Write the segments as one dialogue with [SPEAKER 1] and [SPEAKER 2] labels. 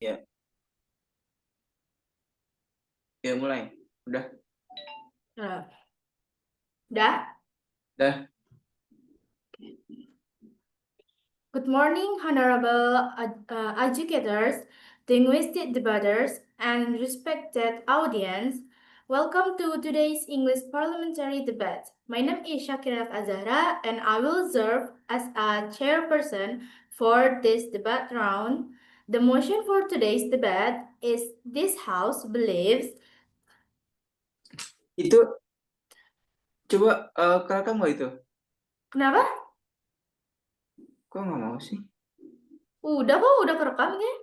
[SPEAKER 1] Ya. Ya mulai. Udah.
[SPEAKER 2] Udah?
[SPEAKER 1] Udah.
[SPEAKER 2] Good morning, honorable educators, linguistic debaters, and respected audience. Welcome to today's English parliamentary debate. My name is Shakira Azahra, and I will serve as a chairperson for this debate round. The motion for today's debate is this House believes.
[SPEAKER 1] Itu coba kerekam nggak itu?
[SPEAKER 2] Kenapa?
[SPEAKER 1] Kok nggak mau sih?
[SPEAKER 2] Udah kok, udah kerekam ya?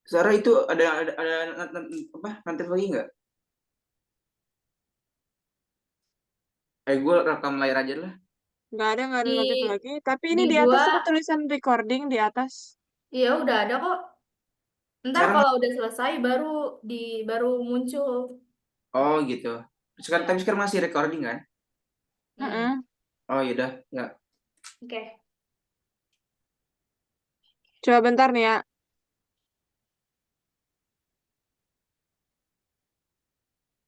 [SPEAKER 1] Sarah itu ada apa? Nanti lagi nggak? Gue rekam layar aja lah.
[SPEAKER 3] Nggak ada notif lagi. Tapi ini
[SPEAKER 2] di
[SPEAKER 3] di atas
[SPEAKER 2] gua-
[SPEAKER 3] ada tulisan recording di atas.
[SPEAKER 2] Iya, udah ada kok. Ntar
[SPEAKER 1] Sekarang
[SPEAKER 2] kalau udah selesai baru muncul.
[SPEAKER 1] oh gitu. Sekarang tapi sekarang masih recording kan? Oh yaudah, ya.
[SPEAKER 2] Oke.
[SPEAKER 3] Coba bentar nih ya.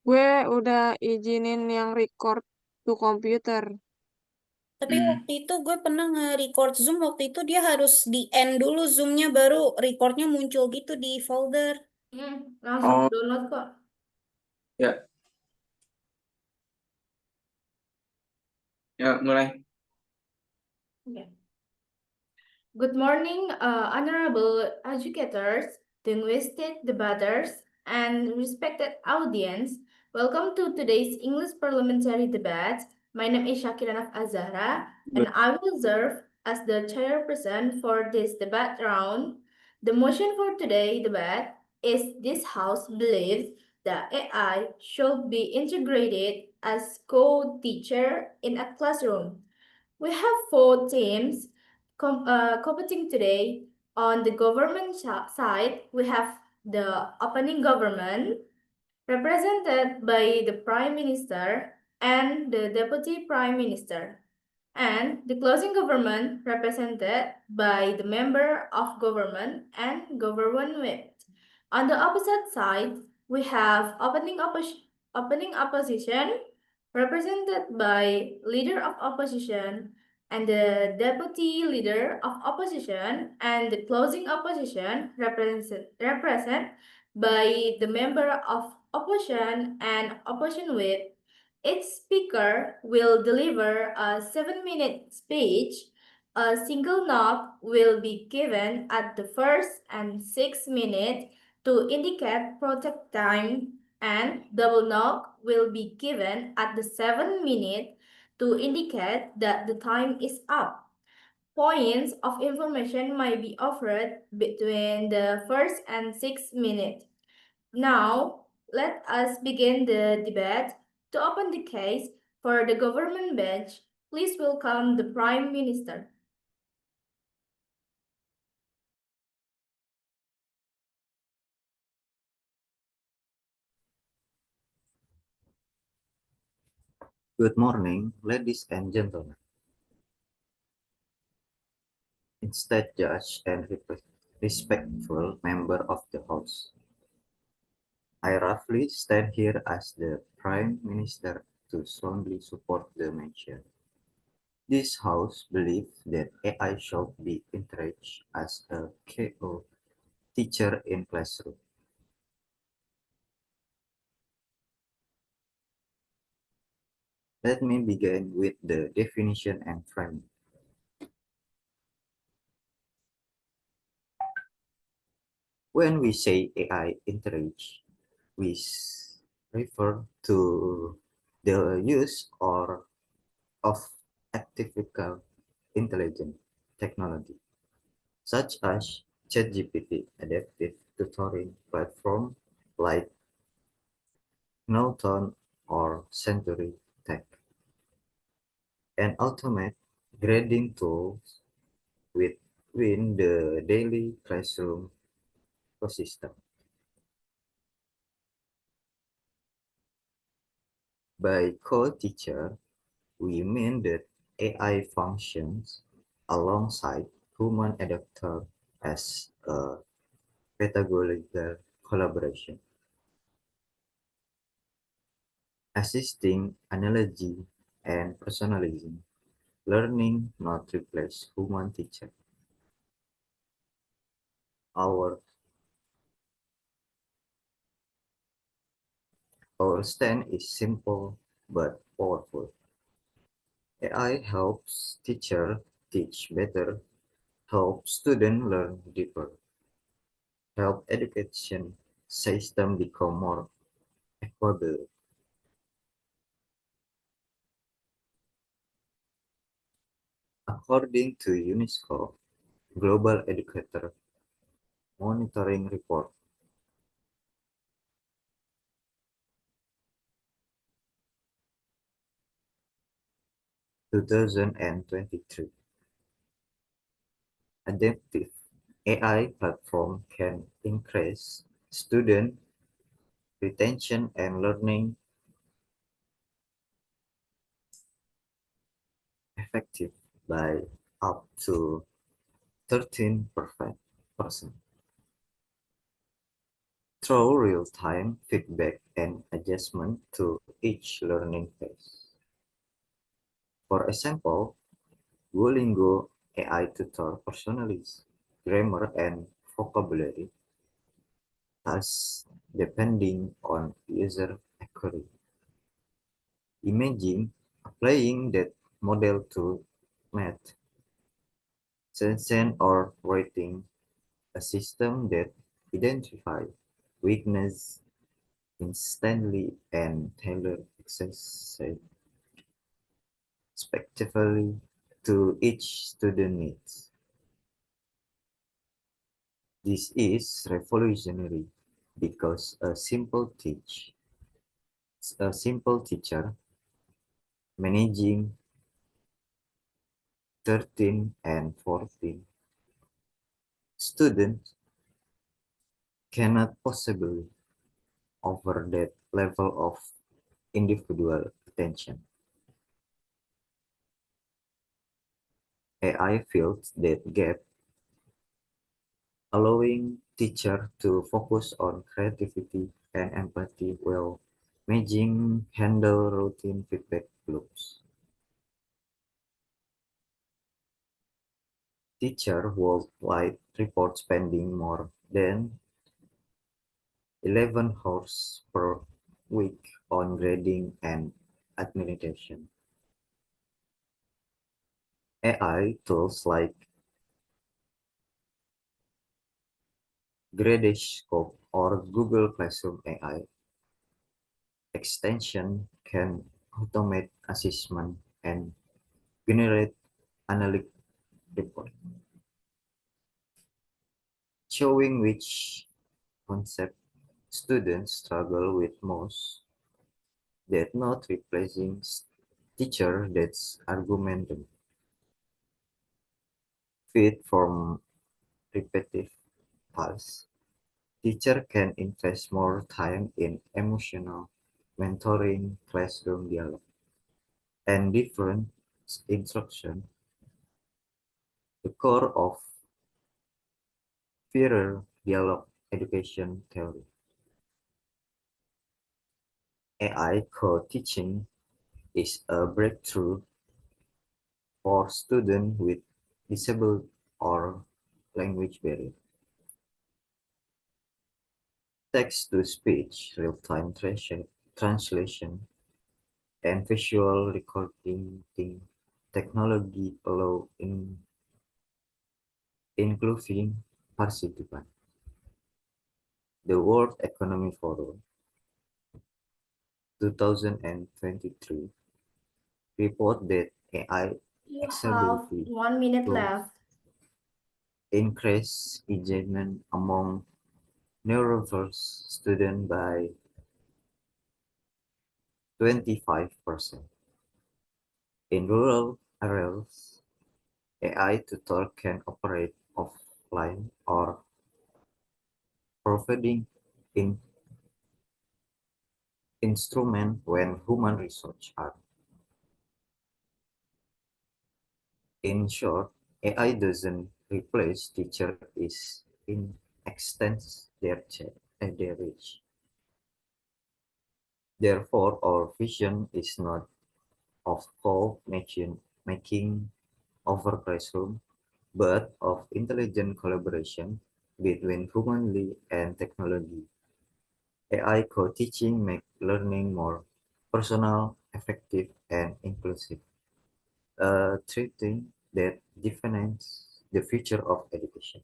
[SPEAKER 3] Gue udah izinin yang record to komputer.
[SPEAKER 4] Tapi waktu itu gue pernah nge-record Zoom, waktu itu dia harus di-end dulu Zoom-nya, baru recordnya muncul gitu di folder.
[SPEAKER 2] Langsung
[SPEAKER 1] Oh.
[SPEAKER 2] download kok.
[SPEAKER 1] Ya. Ya, mulai.
[SPEAKER 2] Okay. Good morning, honorable educators, linguistic debaters, and respected audience. Welcome to today's English parliamentary debate. My name is Shakira Azahra, and I will serve as the chairperson for this debate round. The motion for today's debate is this House believes that AI should be integrated as co-teacher in a classroom. We have 4 teams competing today. On the government side, we have the opening government, represented by the Prime Minister and the Deputy Prime Minister, and the closing government, represented by the Member of Government and Government. On the opposite side, we have opening opposition, represented by Leader of Opposition and the Deputy Leader of Opposition, and the closing opposition, represent by the Member of Opposition and Opposition Whip. Each speaker will deliver a 7-minute speech. A single knock will be given at the first and 6th minute to indicate protect time, and double knock will be given at the 7th minute to indicate that the time is up. Points of information might be offered between the first and 6th minute. Now, let us begin the debate. To open the case for the government bench, please welcome the Prime Minister.
[SPEAKER 5] Good morning, ladies and gentlemen. Instead judge and respectful member of the House. I roughly stand here as the Prime Minister to strongly support the measure. This House believes that AI should be encouraged as a KO teacher in classroom. Let me begin with the definition and framing. When we say AI encourage, we refer to the use of artificial intelligence technology, such as ChatGPT, adaptive tutoring platform like Knowton or Century Tech, and automate grading tools within the daily classroom ecosystem. By co-teacher, we mean that AI functions alongside human adapter as a pedagogical collaboration, assisting analogy and personalizing, learning not replace human teacher. Our our stand is simple but powerful. AI helps teacher teach better, help student learn deeper, help education system become more equitable. According to UNESCO Global Educator Monitoring Report 2023, adaptive AI platform can increase student retention and learning effective by up to 13% through real-time feedback and adjustment to each learning phase. For example, Duolingo AI tutor personalizes grammar and vocabulary tasks depending on user acquisition. Imagine applying that model to math, science, or writing, a system that identifies weakness instantly and tailor exercise specifically to each student needs. This is revolutionary because a simple teacher managing 13 and 14 students cannot possibly offer that level of individual attention. AI fills that gap, allowing teacher to focus on creativity and empathy while managing handle routine feedback loops. Teacher worldwide report spending more than 11 hours per week on grading and administration. AI tools like Gradescope or Google Classroom AI extension can automate assessment and generate analytic report, showing which concept students struggle with most. That not replacing teacher that's argumentum feed from repetitive tasks. Teacher can invest more time in emotional mentoring, classroom dialogue, and different instruction. The core of peer dialogue education theory. AI co-teaching is a breakthrough for students with disability or language barrier. Text-to-speech, real-time translation, and visual recording technology allow including participants. The World Economic Forum 2023 report that AI
[SPEAKER 2] You have
[SPEAKER 5] accessibility
[SPEAKER 2] 1 minute
[SPEAKER 5] tools
[SPEAKER 2] left.
[SPEAKER 5] increase engagement among neurodiverse students by 25%. In rural areas, AI tutor can operate offline or providing in instrument when human resources are. In short, AI doesn't replace teacher is in extends their reach. Therefore, our vision is not of making over classroom, but of intelligent collaboration between humanly and technology. AI co-teaching makes learning more personal, effective, and inclusive, a thing that defines the future of education.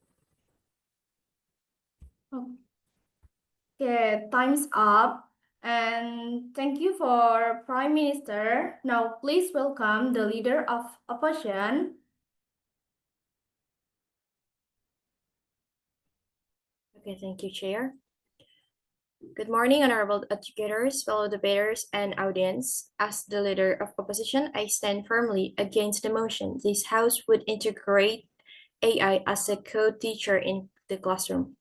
[SPEAKER 2] Okay, time's up. And thank you for Prime Minister. Now please welcome the leader of opposition.
[SPEAKER 6] Okay, thank you, Chair. Good morning, honorable educators, fellow debaters, and audience. As the leader of opposition, I stand firmly against the motion this House would integrate AI as a co-teacher in the classroom.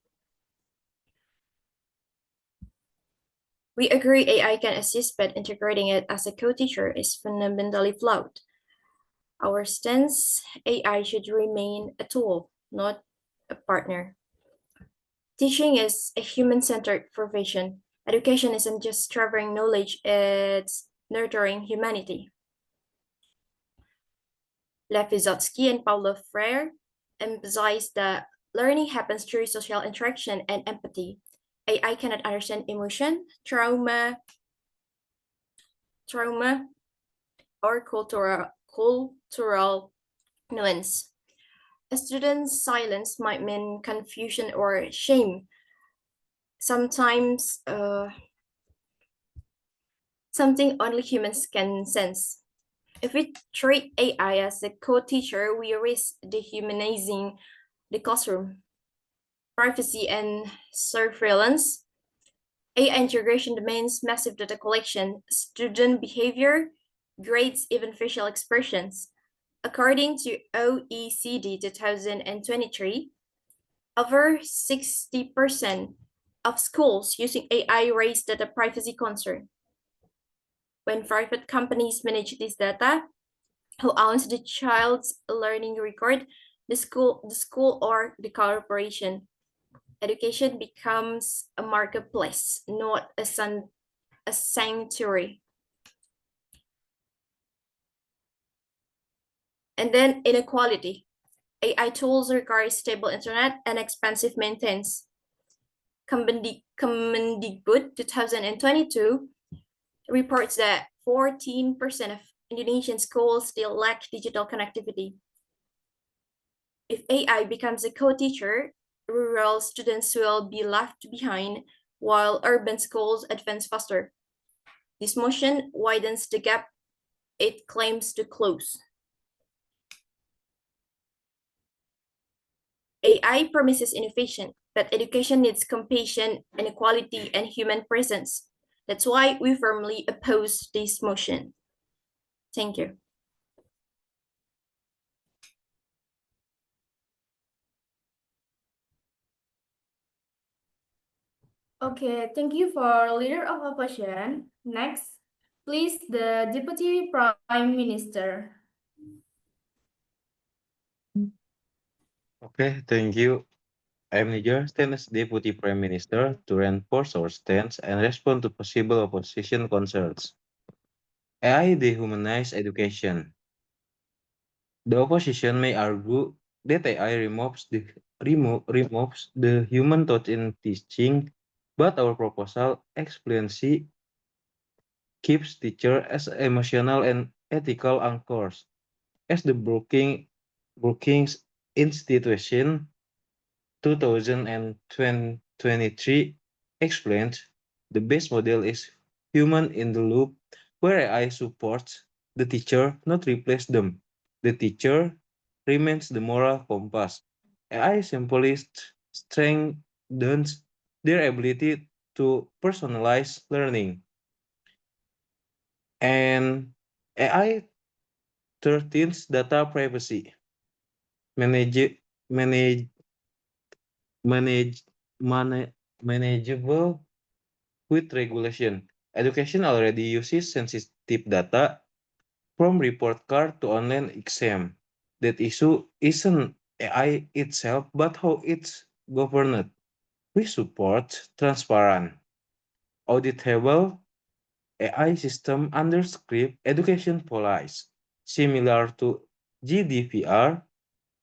[SPEAKER 6] We agree AI can assist, but integrating it as a co-teacher is fundamentally flawed. Our stance, AI should remain a tool, not a partner. Teaching is a human-centered profession. Education isn't just transferring knowledge, it's nurturing humanity. Lev Vygotsky and Paulo Freire emphasized that learning happens through social interaction and empathy. AI cannot understand emotion, trauma, or cultural nuance. A student's silence might mean confusion or shame. Sometimes something only humans can sense. If we treat AI as a co-teacher, we risk dehumanizing the classroom. Privacy and surveillance. AI integration demands massive data collection, student behavior, grades, even facial expressions. According to OECD 2023, over 60% of schools using AI raise data privacy concern. When private companies manage this data, who owns the child's learning record, the school or the corporation? Education becomes a marketplace, not a sanctuary. And then inequality. AI tools require stable internet and expensive maintenance. Kemendikbud 2022 reports that 14% of Indonesian schools still lack digital connectivity. If AI becomes a co-teacher, rural students will be left behind while urban schools advance faster. This motion widens the gap it claims to close. AI promises innovation, but education needs compassion, inequality, and human presence. That's why we firmly oppose this motion. Thank you.
[SPEAKER 2] Okay, thank you for leader of opposition. Next, please the Deputy Prime Minister.
[SPEAKER 7] Okay, thank you. I'm Nijar, stand as Deputy Prime Minister to reinforce our stance and respond to possible opposition concerns. AI dehumanize education. The opposition may argue that AI removes the human touch in teaching, but our proposal explicitly keeps teacher as emotional and ethical anchors. As the Brookings Institution 2023 explained, the best model is human in the loop, where AI supports the teacher, not replace them. The teacher remains the moral compass. AI simply strengthens their ability to personalize learning. And AI 13's data privacy. Manage, manage, manage, manageable with regulation. Education already uses sensitive data from report card to online exam. That issue isn't AI itself, but how it's governed. We support transparent, auditable AI system under script education policies, similar to GDPR.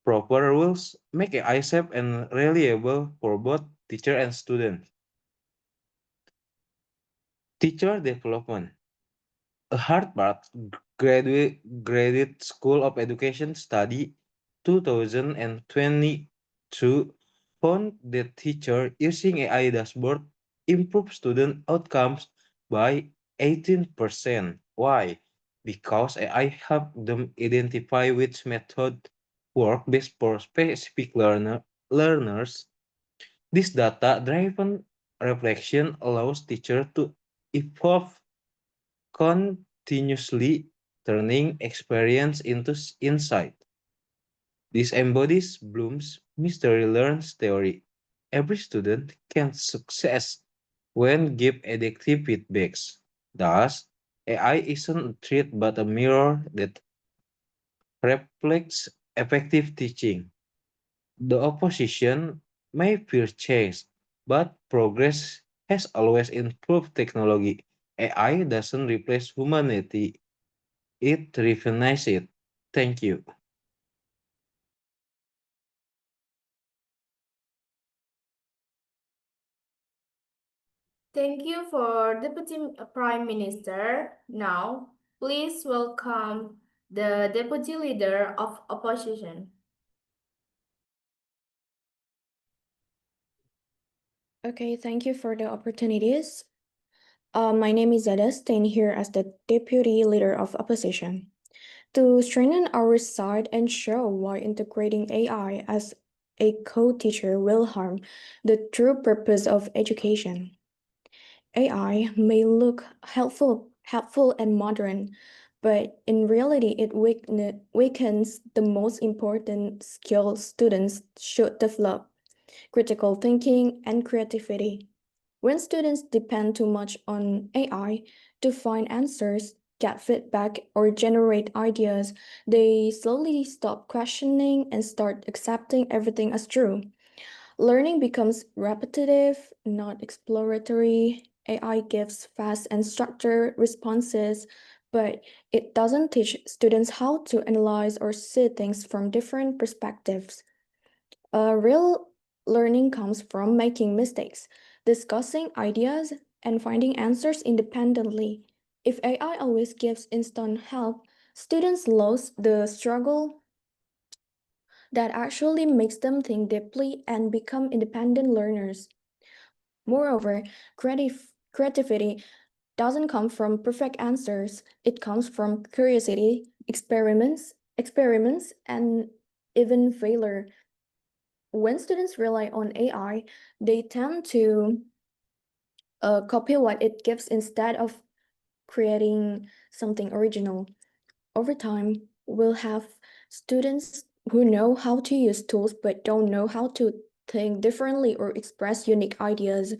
[SPEAKER 7] Proper rules make AI safe and reliable for both teacher and student. Teacher development. A Harvard Graduate School of Education study 2022 found that teachers using AI dashboard improve student outcomes by 18%. Why? Because AI help them identify which method work best for specific learners. This data-driven reflection allows teachers to evolve continuously, turning experience into insight. This embodies Bloom's mystery learns theory. Every student can success when give adequate feedbacks. Thus, AI isn't a threat but a mirror that reflects effective teaching. The opposition may fear change, but progress has always improved technology. AI doesn't replace humanity, it recognizes it. Thank you.
[SPEAKER 2] Thank you for Deputy Prime Minister. Now, please welcome the Deputy Leader of Opposition.
[SPEAKER 8] Okay, thank you for the opportunities. My name is Zada, staying here as the Deputy Leader of Opposition. To strengthen our side and show why integrating AI as a co-teacher will harm the true purpose of education. AI may look helpful and modern, but in reality it weakens the most important skills students should develop: critical thinking and creativity. When students depend too much on AI to find answers, get feedback, or generate ideas, they slowly stop questioning and start accepting everything as true. Learning becomes repetitive, not exploratory. AI gives fast and structured responses, but it doesn't teach students how to analyze or see things from different perspectives. Real learning comes from making mistakes, discussing ideas, and finding answers independently. If AI always gives instant help, students lose the struggle that actually makes them think deeply and become independent learners. Moreover, creativity doesn't come from perfect answers. It comes from curiosity, experiments, and even failure. When students rely on AI, they tend to copy what it gives instead of creating something original. Over time, we'll have students who know how to use tools but don't know how to think differently or express unique ideas.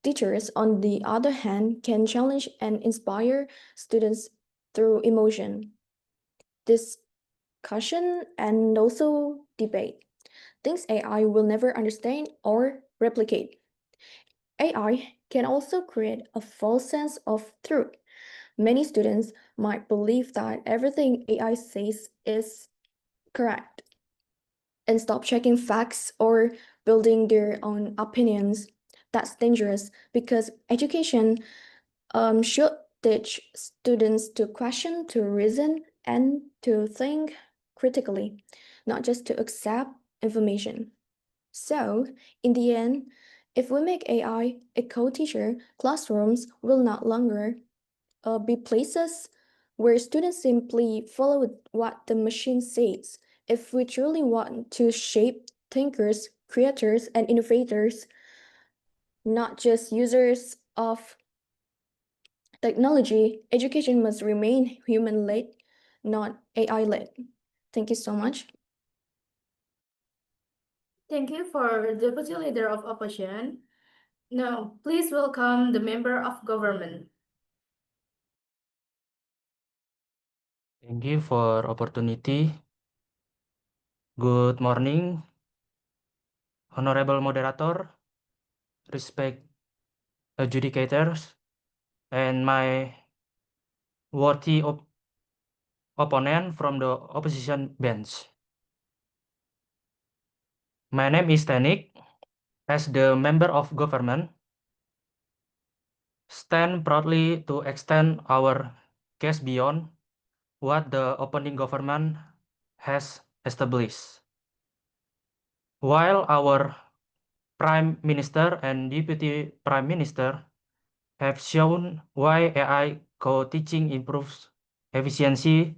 [SPEAKER 8] Teachers, on the other hand, can challenge and inspire students through emotion, discussion, and also debate. Things AI will never understand or replicate. AI can also create a false sense of truth. Many students might believe that everything AI says is correct and stop checking facts or building their own opinions. That's dangerous because education should teach students to question, to reason, and to think critically, not just to accept information. So, in the end, if we make AI a co-teacher, classrooms will not longer be places where students simply follow what the machine says. If we truly want to shape thinkers, creators, and innovators, not just users of technology, education must remain human-led, not AI-led. Thank you so much.
[SPEAKER 2] Thank you for Deputy Leader of Opposition. Now, please welcome the Member of Government.
[SPEAKER 9] Thank you for opportunity. Good morning, Honorable Moderator, respect adjudicators, and my worthy opponent from the opposition bench. My name is Tanik. As the member of government, stand proudly to extend our case beyond what the opposing government has established. While our Prime Minister and Deputy Prime Minister have shown why AI co-teaching improves efficiency,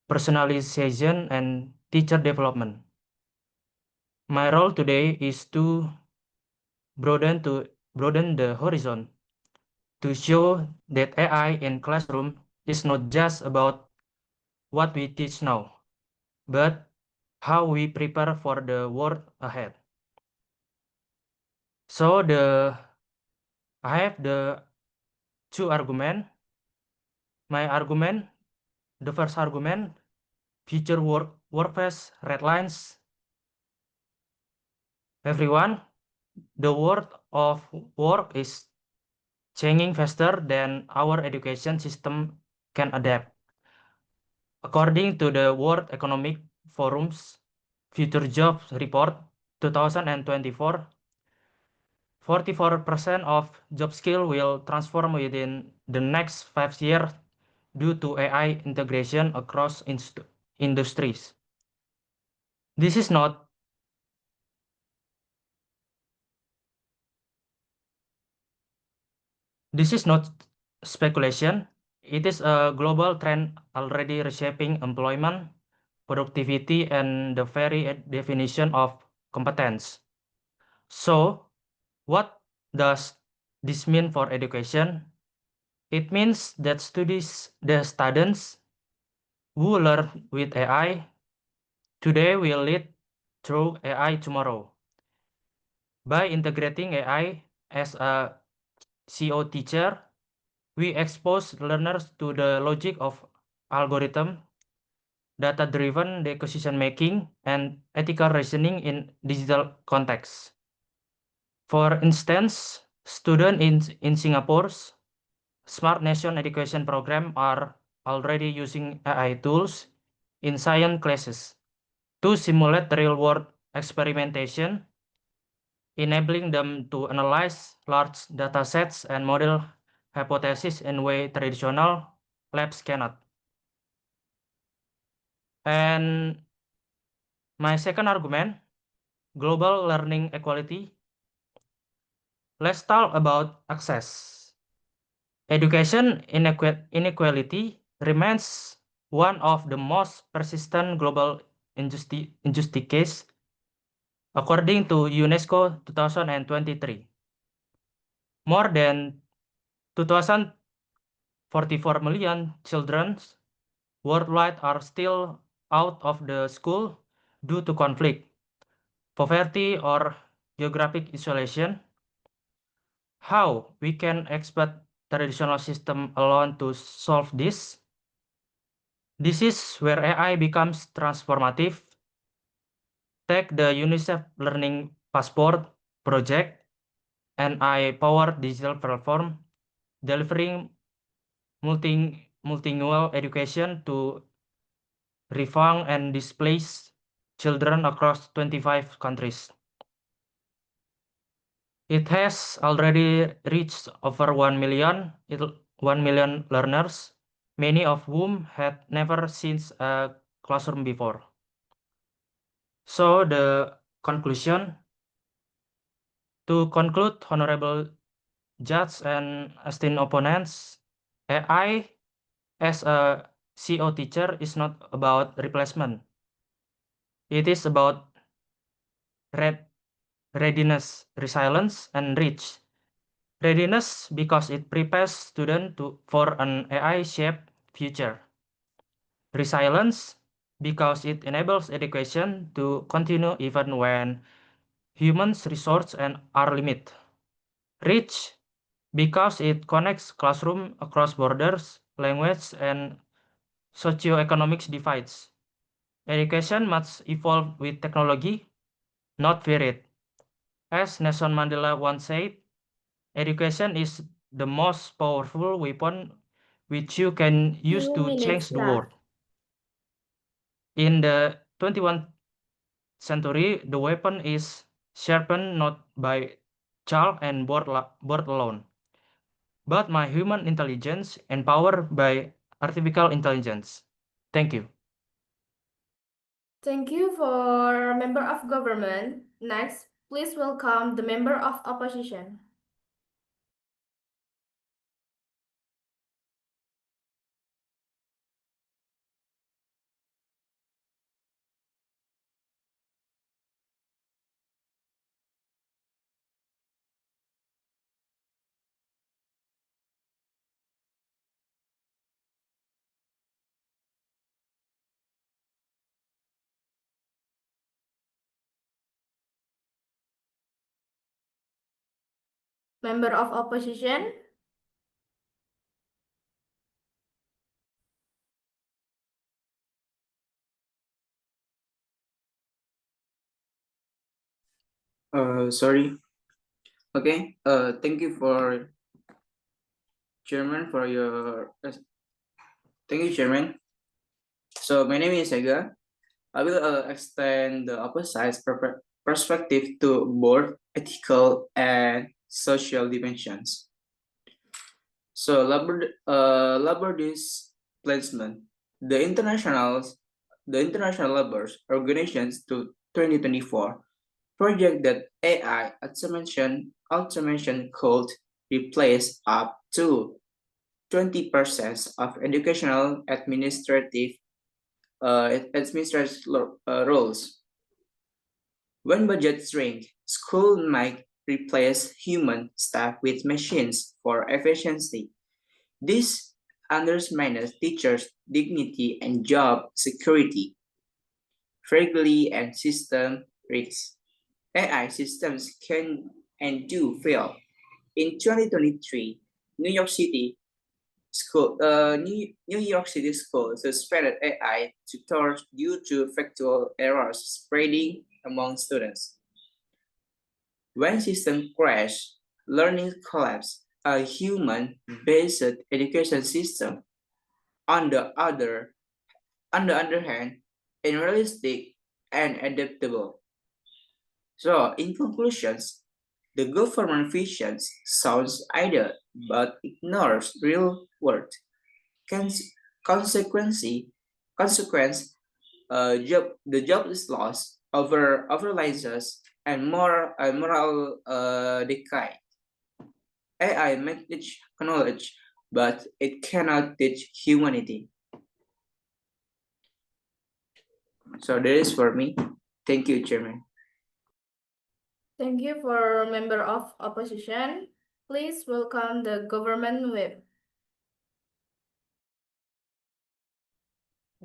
[SPEAKER 9] personalization, and teacher development. My role today is to broaden the horizon, to show that AI in classroom is not just about what we teach now, but how we prepare for the world ahead. So I have the two arguments. The first argument, future workplace red lines. Everyone, the world of work is changing faster than our education system can adapt. According to the World Economic Forum's Future Jobs Report 2024, 44% of job skill will transform within the next 5 years due to AI integration across industries. This is not speculation. It is a global trend already reshaping employment, productivity, and the very definition of competence. So, what does this mean for education? It means that the students who learn with AI today will lead through AI tomorrow. By integrating AI as a CO teacher, we expose learners to the logic of algorithm, data-driven decision-making, and ethical reasoning in digital context. For instance, students in Singapore's Smart Nation education program are already using AI tools in science classes to simulate real-world experimentation, enabling them to analyze large data sets and model hypotheses in way traditional labs cannot. And my second argument, global learning equality. Let's talk about access. Education inequality remains one of the most persistent global injustices, according to UNESCO 2023. More than 2,044 million children worldwide are still out of the school due to conflict, poverty, or geographic isolation. How we can expect traditional system alone to solve this? This is where AI becomes transformative. Take the UNICEF Learning Passport project, an AI-powered digital platform delivering multilingual education to refugee and displaced children across 25 countries. It has already reached over 1 million learners, many of whom had never seen a classroom before. So the conclusion, to conclude, honorable judge and esteemed opponents, AI as a CO teacher is not about replacement. It is about readiness, resilience, and reach. Readiness because it prepares students for an AI-shaped future. Resilience because it enables education to continue even when humans' resources are limited. Reach because it connects classroom across borders, language, and socioeconomic divides. Education must evolve with technology, not fear it. As Nelson Mandela once said, education is the most powerful weapon which you can use
[SPEAKER 2] 2
[SPEAKER 9] to
[SPEAKER 2] minutes
[SPEAKER 9] change the
[SPEAKER 2] left.
[SPEAKER 9] world. In the 21st century, the weapon is sharpened not by chalk and board alone, but by human intelligence empowered by artificial intelligence. Thank you.
[SPEAKER 2] Thank you for member of government. Next, please welcome the member of opposition. Member of opposition.
[SPEAKER 1] Sorry. Okay. Thank you for Chairman for your. Thank you, Chairman. So my name is Ega. I will extend the opposite perspective to both ethical and social dimensions. So labor displacement, the international labor organizations to 2024 project that AI automation could replace up to 20% of educational administrative roles. When budgets shrink, school might replace human staff with machines for efficiency. This undermines teachers' dignity and job security. Fragility and system risks. AI systems can and do fail. In 2023, New York City New York City schools suspended AI tutors due to factual errors spreading among students. When systems crash, learning collapse. A human-based education system, on the other hand, is realistic and adaptable. So, in conclusions, the government vision sounds ideal but ignores real world consequence. The job is lost, overlicense, and moral decay. AI may teach knowledge, but it cannot teach humanity. So that is for me. Thank you, Chairman.
[SPEAKER 2] Thank you for member of opposition. Please welcome the government whip.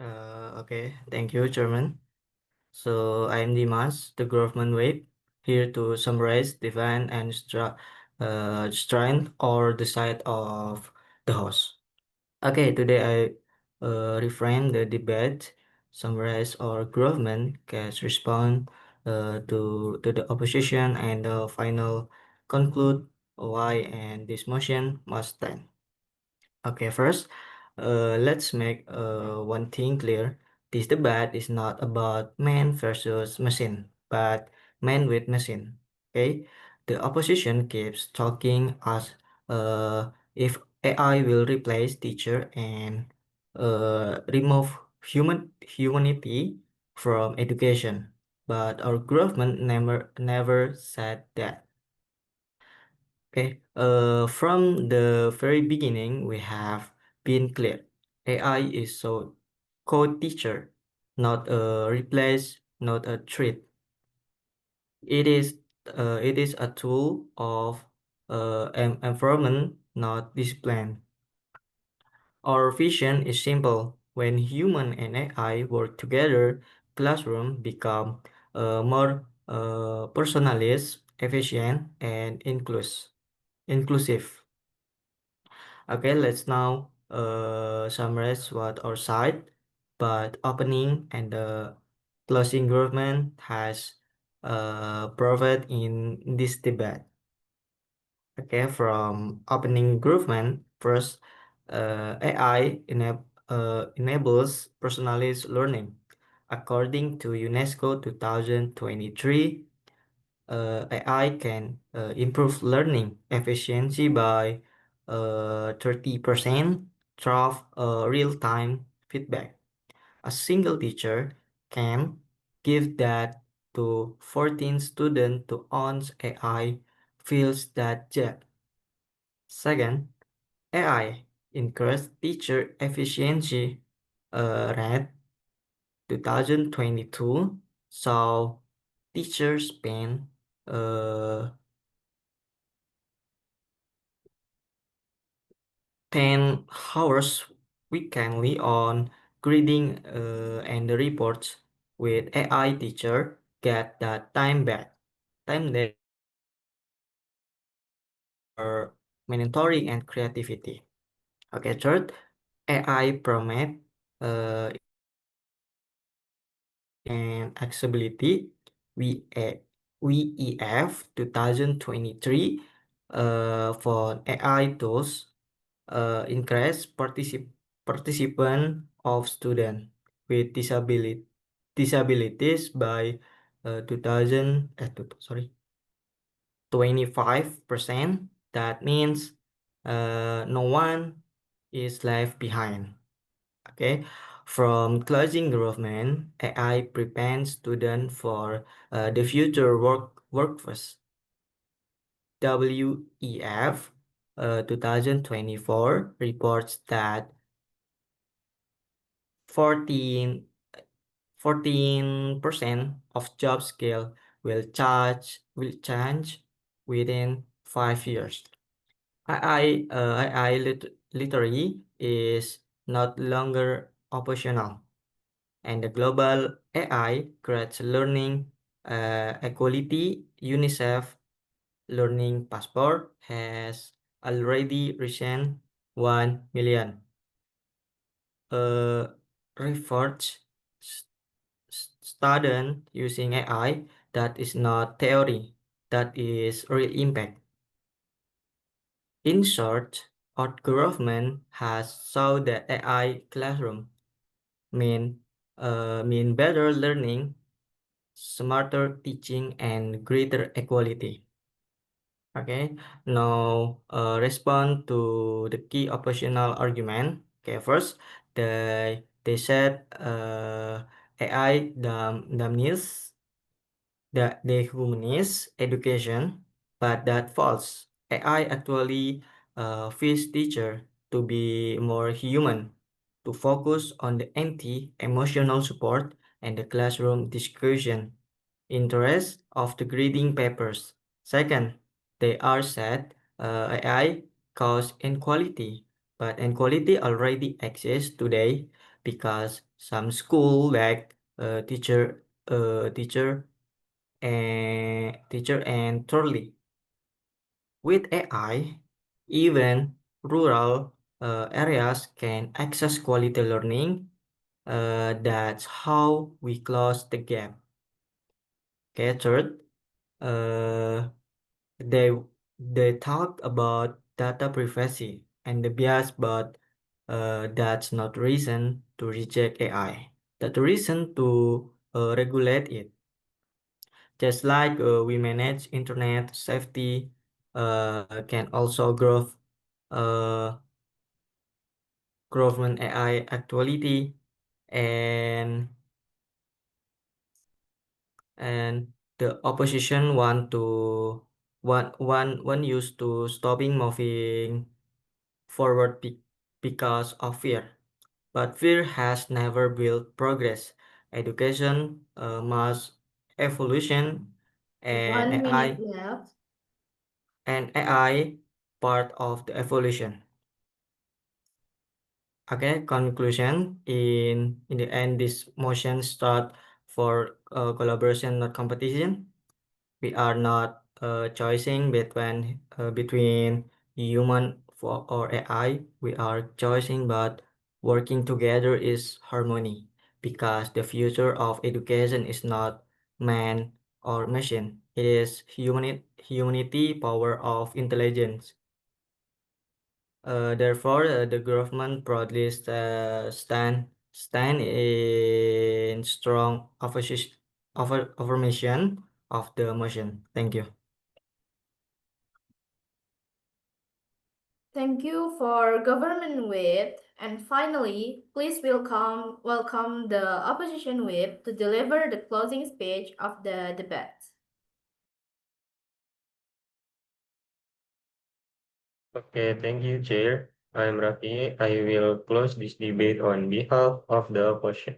[SPEAKER 10] Okay, thank you, Chairman. So I'm Dimas, the government whip, here to summarize, defend, and strength or the side of the house. Okay, today I reframe the debate, summarize our government case respond to the opposition and final conclude why and this motion must stand. Okay, first, let's make one thing clear. This debate is not about man versus machine, but man with machine. Okay, the opposition keeps talking as if AI will replace teacher and remove humanity from education, but our government never said that. Okay, from the very beginning, we have been clear. AI is so co-teacher, not a replace, not a threat. It is a tool of environment, not discipline. Our vision is simple. When human and AI work together, classroom become more personalized, efficient, and inclusive. Okay, let's now summarize what our side, but opening and the closing government has provide in this debate. Okay, from opening Groovement, first, AI enables personalized learning. According to UNESCO 2023, AI can improve learning efficiency by 30% through real-time feedback. A single teacher can give that to 14 students to once AI fills that gap. Second, AI increased teacher efficiency rate 2022, so teachers spend 10 hours weekly on grading and the reports. With AI, teacher get that time back. Time there for mentoring and creativity. Okay, third, AI promote and accessibility. WEF 2023 for AI tools increase participant of student with disabilities by 25%. That means no one is left behind. Okay, from closing Groovement, AI prepares students for the future workforce. WEF 2024 reports that 14% of job scale will change within 5 years. AI literacy is not longer optional, and the global AI creates learning equality. UNICEF Learning Passport has already reached 1 million research student using AI. That is not theory, that is real impact. In short, our government has shown that AI classroom mean better learning, smarter teaching, and greater equality. Okay, now respond to the key oppositional argument. Okay, first, they said AI dehumanize education, but that false. AI actually feeds teacher to be more human, to focus on the empty emotional support and the classroom discussion interest of the grading papers. Second, they are said AI cause inequality, but inequality already exists today because some school lack teacher and thoroughly. With AI, even rural areas can access quality learning. That's how we close the gap. Okay, third, uh, they they talk about data privacy and the bias, but that's not reason to reject AI. That's reason to regulate it. Just like we manage internet safety, can also grow government AI actuality and the opposition one used to stopping moving forward because of fear. But fear has never built progress. Education must evolution and
[SPEAKER 2] 1 minute
[SPEAKER 10] AI
[SPEAKER 2] left.
[SPEAKER 10] part of the evolution. Okay, conclusion. In the end, this motion start for collaboration, not competition. We are not choosing between human or AI. We are choosing, but working together is harmony, because the future of education is not man or machine. It is humanity power of intelligence. Therefore, the government proudly stand in strong affirmation of the motion. Thank you.
[SPEAKER 2] Thank you for Government Whip. And finally, please welcome the Opposition Whip to deliver the closing speech of the debate.
[SPEAKER 11] Okay, thank you, Chair. I'm Rafi. I will close this debate on behalf of the opposition.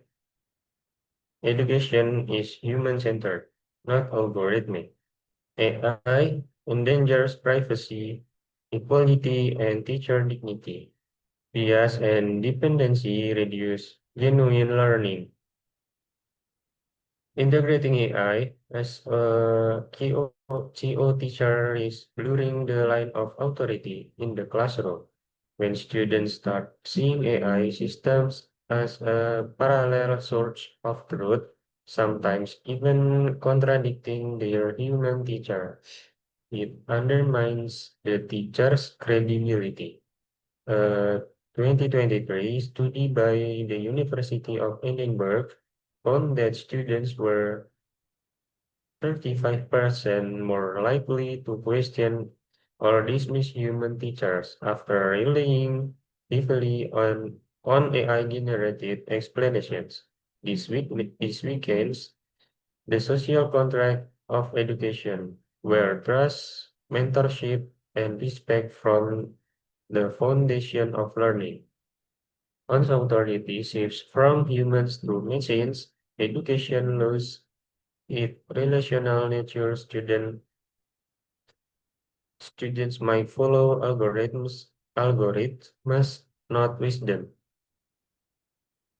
[SPEAKER 11] Education is human-centered, not algorithmic. AI endangers privacy, equality, and teacher dignity. Bias and dependency reduce genuine learning. Integrating AI as a CO teacher is blurring the line of authority in the classroom. When students start seeing AI systems as a parallel source of truth, sometimes even contradicting their human teacher, it undermines the teacher's credibility. A 2023 study by the University of Edinburgh found that students were 35% more likely to question or dismiss human teachers after relying heavily on AI-generated explanations. This weekends, the social contract of education, where trust, mentorship, and respect from the foundation of learning. Once authority shifts from humans to machines, education loses its relational nature. Students might follow algorithms, not wisdom.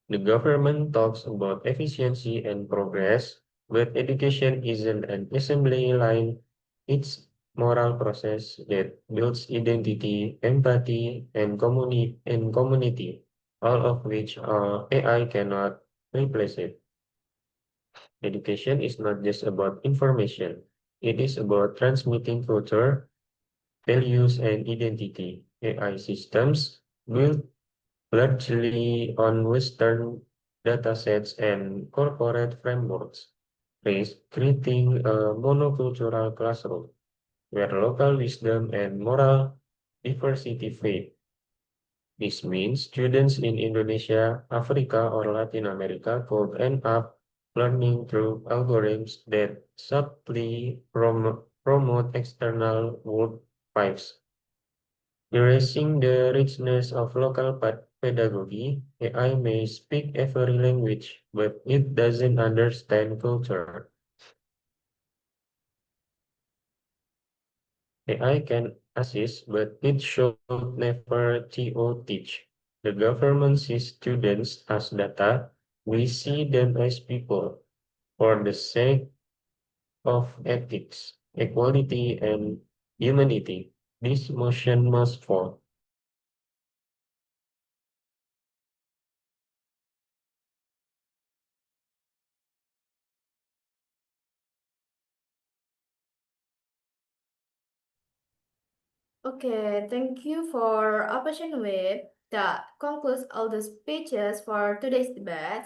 [SPEAKER 11] The government talks about efficiency and progress, but education isn't an assembly line. It's moral process that builds identity, empathy, and community, all of which AI cannot replace it. Education is not just about information. It is about transmitting culture, values, and identity. AI systems built largely on Western datasets and corporate frameworks, creating a monocultural classroom where local wisdom and moral diversity fade. This means students in Indonesia, Africa, or Latin America could end up learning through algorithms that subtly promote external world vibes. Erasing the richness of local pedagogy, AI may speak every language, but it doesn't understand culture. AI can assist, but it should never teach. The government sees students as data. We see them as people. For the sake of ethics, equality, and humanity, this motion must fall.
[SPEAKER 2] Okay, thank you for Operation Whip. That concludes all the speeches for today's debate.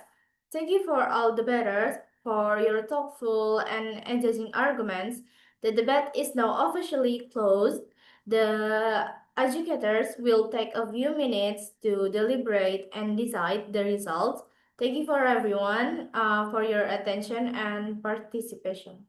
[SPEAKER 2] Thank you for all debaters for your thoughtful and engaging arguments. The debate is now officially closed. The educators will take a few minutes to deliberate and decide the results. Thank you for everyone for your attention and participation.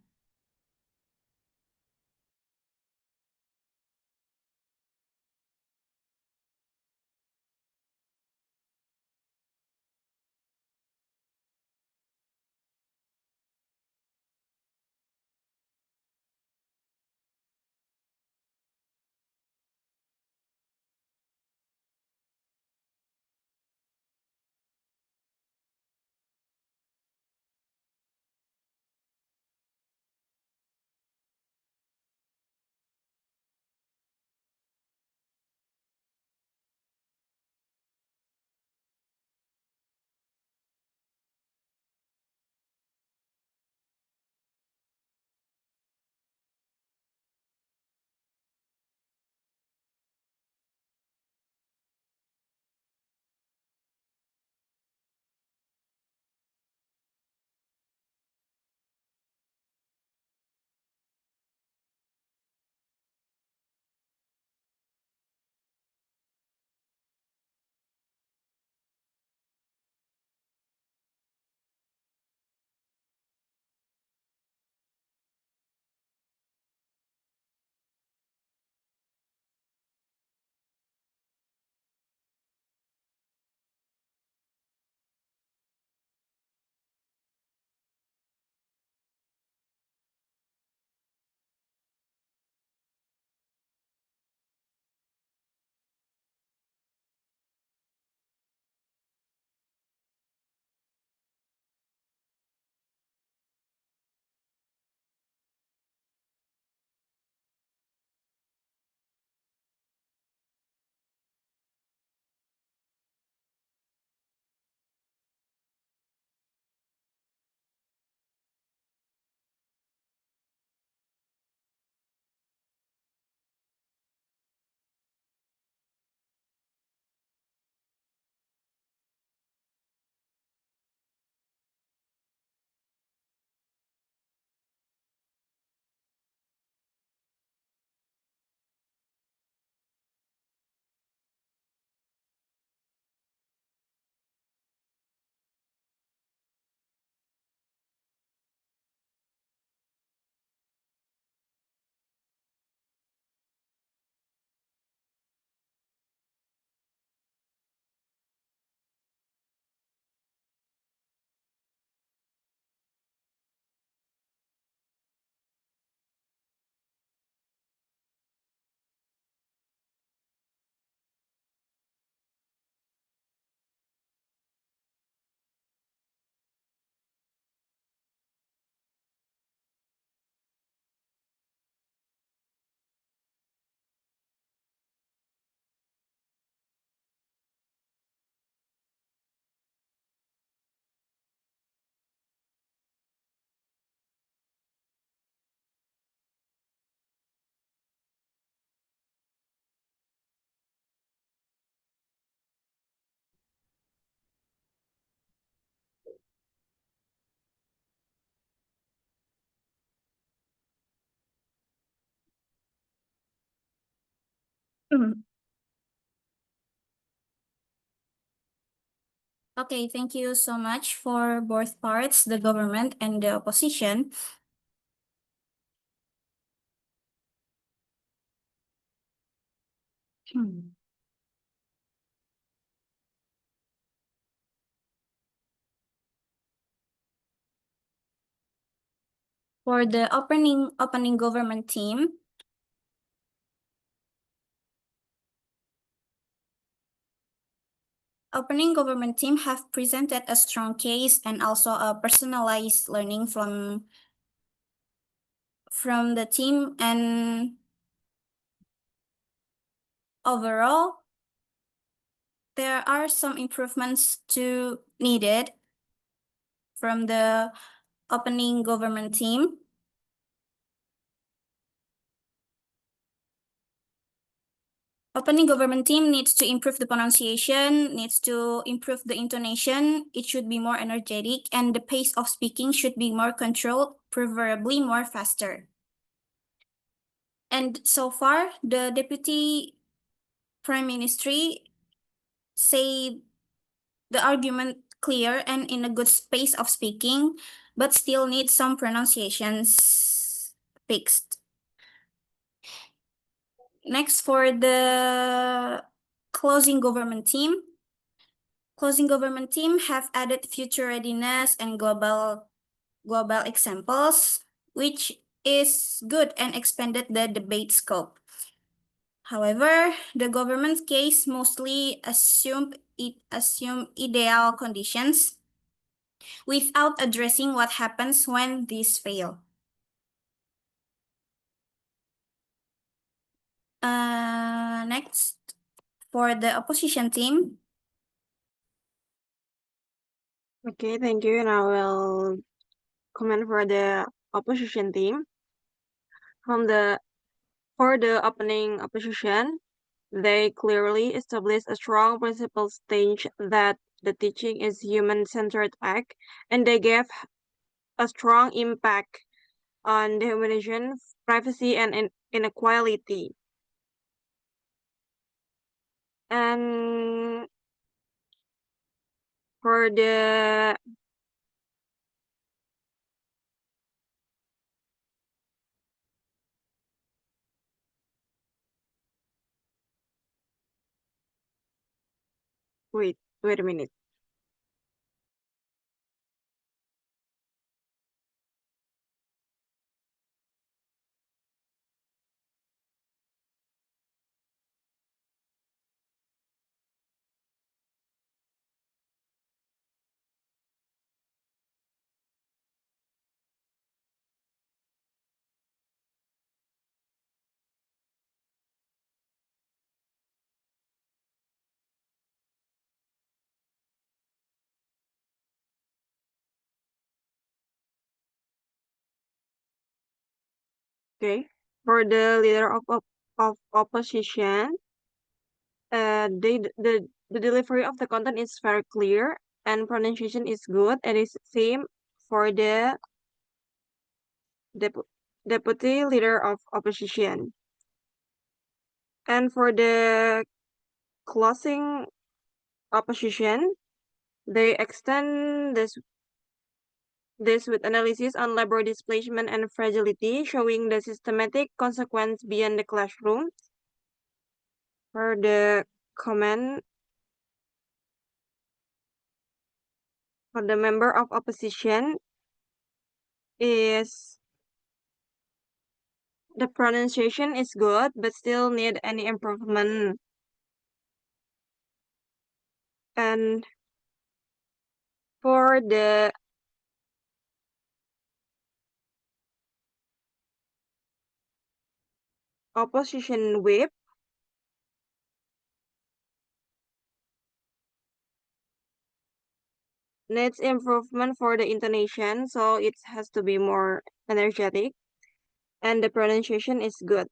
[SPEAKER 4] Okay, thank you so much for both parts, the government and the opposition. For the opening government team, have presented a strong case and also a personalized learning from the team, and overall there are some improvements needed from the opening government team. Opening government team needs to improve the pronunciation, needs to improve the intonation. It should be more energetic, and the pace of speaking should be more controlled, preferably more faster. And so far, the Deputy Prime Minister say the argument clear and in a good space of speaking, but still needs some pronunciations fixed. Next, for the closing government team. Closing government team have added future readiness and global examples, which is good and expanded the debate scope. However, the government's case mostly assume ideal conditions without addressing what happens when these fail. Next, for the opposition team.
[SPEAKER 3] Okay, thank you. And I will comment for the opposition team. For the opening opposition, they clearly established a strong principle stage that the teaching is human-centered act, and they gave a strong impact on dehumanization, privacy, and inequality. And for the wait a minute. Okay, for the leader of opposition, the delivery of the content is very clear and pronunciation is good. It is same for the deputy leader of opposition. And for the closing opposition, they extend this with analysis on labor displacement and fragility, showing the systematic consequence beyond the classroom. For the comment for the member of opposition is the pronunciation is good, but still need any improvement. And for the opposition whip, needs improvement for the intonation, so it has to be more energetic, and the pronunciation is good.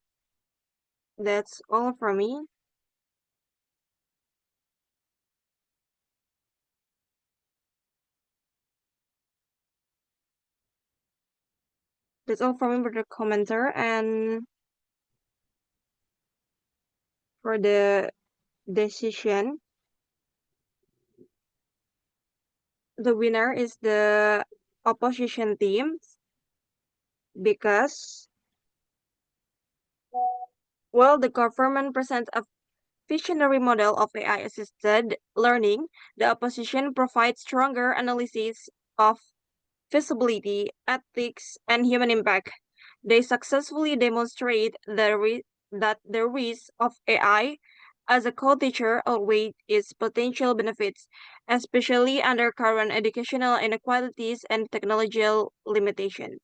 [SPEAKER 3] That's all from me. That's all from me for the commenter, and for the decision. The winner is the opposition team because, while the government presents a visionary model of AI-assisted learning, the opposition provides stronger analysis of feasibility, ethics, and human impact. They successfully demonstrate that the risk of AI as a co-teacher outweighs its potential benefits, especially under current educational inequalities and technological limitations.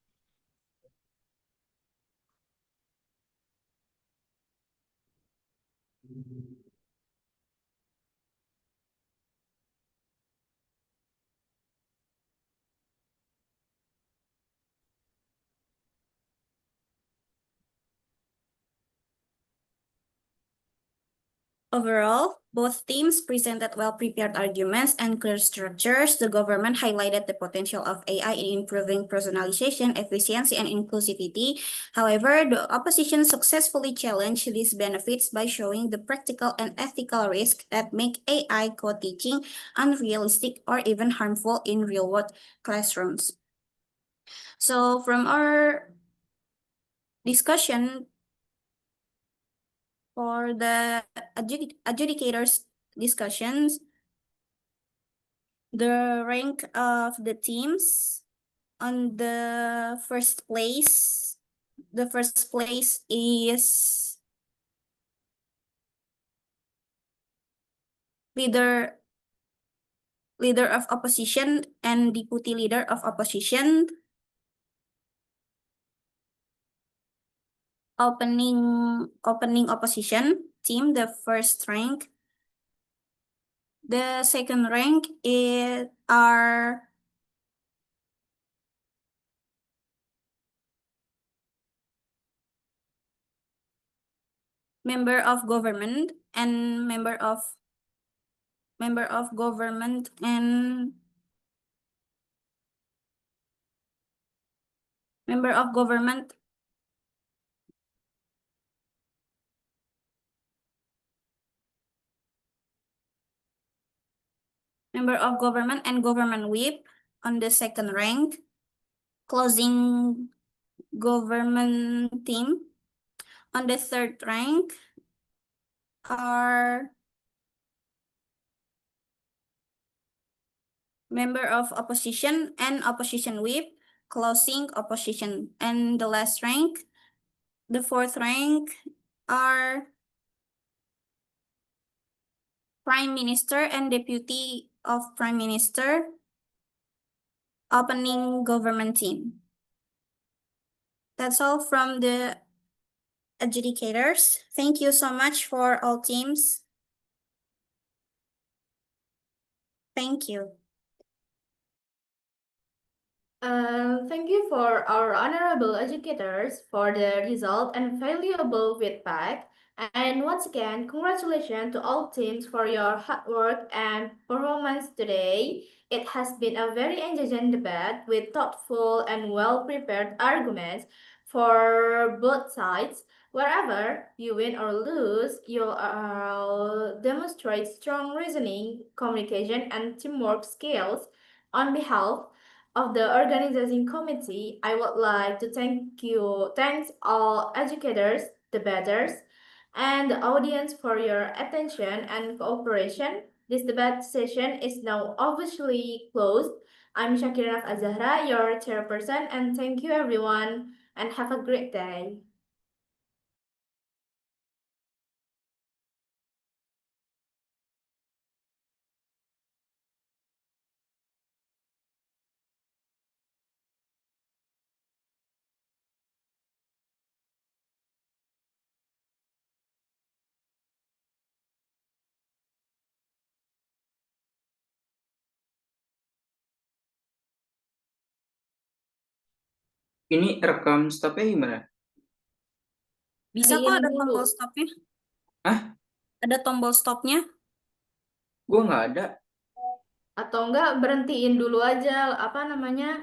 [SPEAKER 4] Overall, both teams presented well-prepared arguments and clear structures. The government highlighted the potential of AI in improving personalization, efficiency, and inclusivity. However, the opposition successfully challenged these benefits by showing the practical and ethical risks that make AI co-teaching unrealistic or even harmful in real-world classrooms. So from our discussion, for the adjudicators discussions, the rank of the teams on the first place, is leader of opposition and deputy leader of opposition. Opening opposition team, the first rank. The second rank are member of government and member of government and member of government and government whip on the second rank. Closing government team on the third rank are member of opposition and opposition whip, closing opposition. And the last rank, the fourth rank, are Prime Minister and Deputy of Prime Minister, opening government team. That's all from the adjudicators. Thank you so much for all teams. Thank you.
[SPEAKER 2] Thank you for our honorable educators for the result and valuable feedback. And once again, congratulations to all teams for your hard work and performance today. It has been a very engaging debate with thoughtful and well-prepared arguments for both sides. Wherever you win or lose, you'll demonstrate strong reasoning, communication, and teamwork skills. On behalf of the organizing committee, I would like to thanks all educators, debaters, and the audience for your attention and cooperation. This debate session is now officially closed. I'm Shakira Azahra, your chairperson, and thank you everyone, and have a great day.
[SPEAKER 1] Ini rekam stopnya gimana?
[SPEAKER 4] Bisa kok, ada
[SPEAKER 2] Dulu.
[SPEAKER 4] tombol stopnya.
[SPEAKER 1] Hah?
[SPEAKER 4] Ada tombol stopnya.
[SPEAKER 1] Gue nggak ada.
[SPEAKER 2] Atau enggak berhentiin dulu aja, apa namanya,